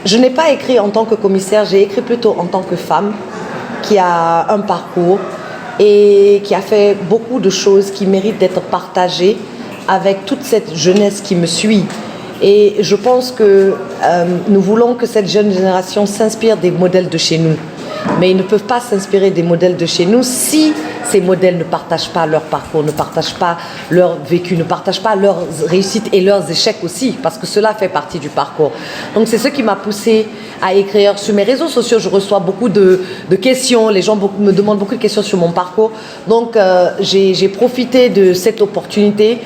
Je n'ai pas écrit en tant que commissaire, j'ai écrit plutôt en tant que femme qui a un parcours et qui a fait beaucoup de choses qui méritent d'être partagées avec toute cette jeunesse qui me suit. Et je pense que nous voulons que cette jeune génération s'inspire des modèles de chez nous. Mais ils ne peuvent pas s'inspirer des modèles de chez nous si ces modèles ne partagent pas leur parcours, ne partagent pas leur vécu, ne partagent pas leurs réussites et leurs échecs aussi, parce que cela fait partie du parcours. Donc c'est ce qui m'a poussée à écrire. Sur mes réseaux sociaux, je reçois beaucoup de questions, les gens me demandent beaucoup de questions sur mon parcours. Donc j'ai profité de cette opportunité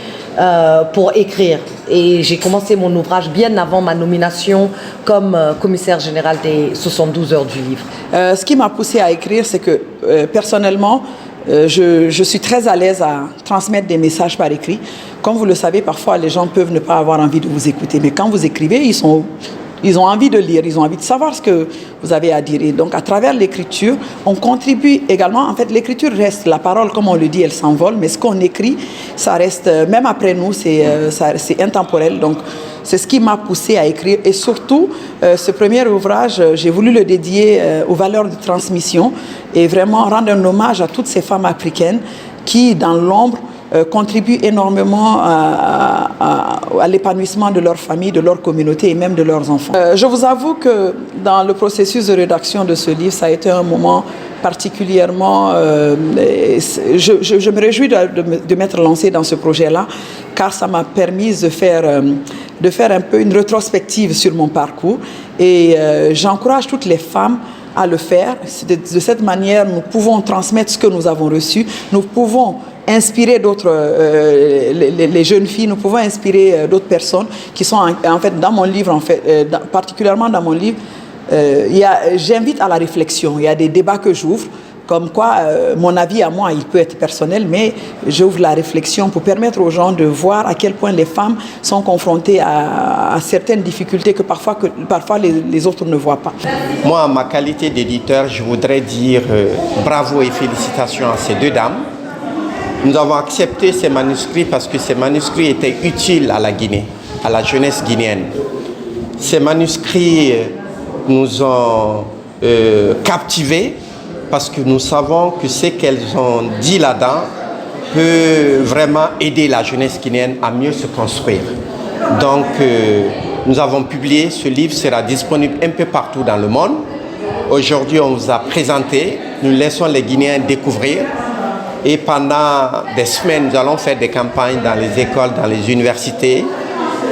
pour écrire. Et j'ai commencé mon ouvrage bien avant ma nomination comme commissaire général des 72 heures du livre. Ce qui m'a poussée à écrire, c'est que personnellement, je suis très à l'aise à transmettre des messages par écrit. Comme vous le savez, parfois les gens peuvent ne pas avoir envie de vous écouter, mais quand vous écrivez, ils ont envie de lire, ils ont envie de savoir ce que vous avez à dire. Et donc, à travers l'écriture, on contribue également. En fait, l'écriture reste, la parole, comme on le dit, elle s'envole, mais ce qu'on écrit, ça reste, même après nous, c'est intemporel. Donc, c'est ce qui m'a poussé à écrire. Et surtout, ce premier ouvrage, j'ai voulu le dédier aux valeurs de transmission et vraiment rendre un hommage à toutes ces femmes africaines qui, dans l'ombre, contribuent énormément à l'épanouissement de leur famille, de leur communauté et même de leurs enfants. Je vous avoue que dans le processus de rédaction de ce livre, ça a été un moment particulièrement... je me réjouis de m'être lancée dans ce projet-là, car ça m'a permis de faire un peu une rétrospective sur mon parcours. Et j'encourage toutes les femmes à le faire. De cette manière, nous pouvons transmettre ce que nous avons reçu. Nous pouvons inspirer d'autres, les jeunes filles, nous pouvons inspirer d'autres personnes qui sont en fait dans mon livre, particulièrement dans mon livre, j'invite à la réflexion. Il y a des débats que j'ouvre, comme quoi mon avis à moi, il peut être personnel, mais j'ouvre la réflexion pour permettre aux gens de voir à quel point les femmes sont confrontées à certaines difficultés que parfois les autres ne voient pas. Moi, en ma qualité d'éditeur, je voudrais dire bravo et félicitations à ces deux dames. Nous avons accepté ces manuscrits parce que ces manuscrits étaient utiles à la Guinée, à la jeunesse guinéenne. Ces manuscrits nous ont captivés parce que nous savons que ce qu'elles ont dit là-dedans peut vraiment aider la jeunesse guinéenne à mieux se construire. Donc, nous avons publié, ce livre sera disponible un peu partout dans le monde. Aujourd'hui, on vous a présenté, nous laissons les Guinéens découvrir. Et pendant des semaines, nous allons faire des campagnes dans les écoles, dans les universités.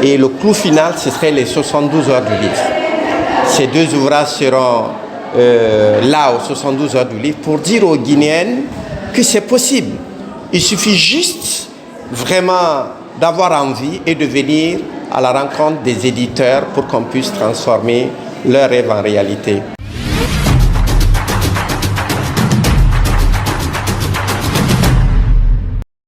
Et le clou final, ce serait les 72 heures du livre. Ces deux ouvrages seront là aux 72 heures du livre pour dire aux Guinéennes que c'est possible. Il suffit juste vraiment d'avoir envie et de venir à la rencontre des éditeurs pour qu'on puisse transformer leurs rêves en réalité.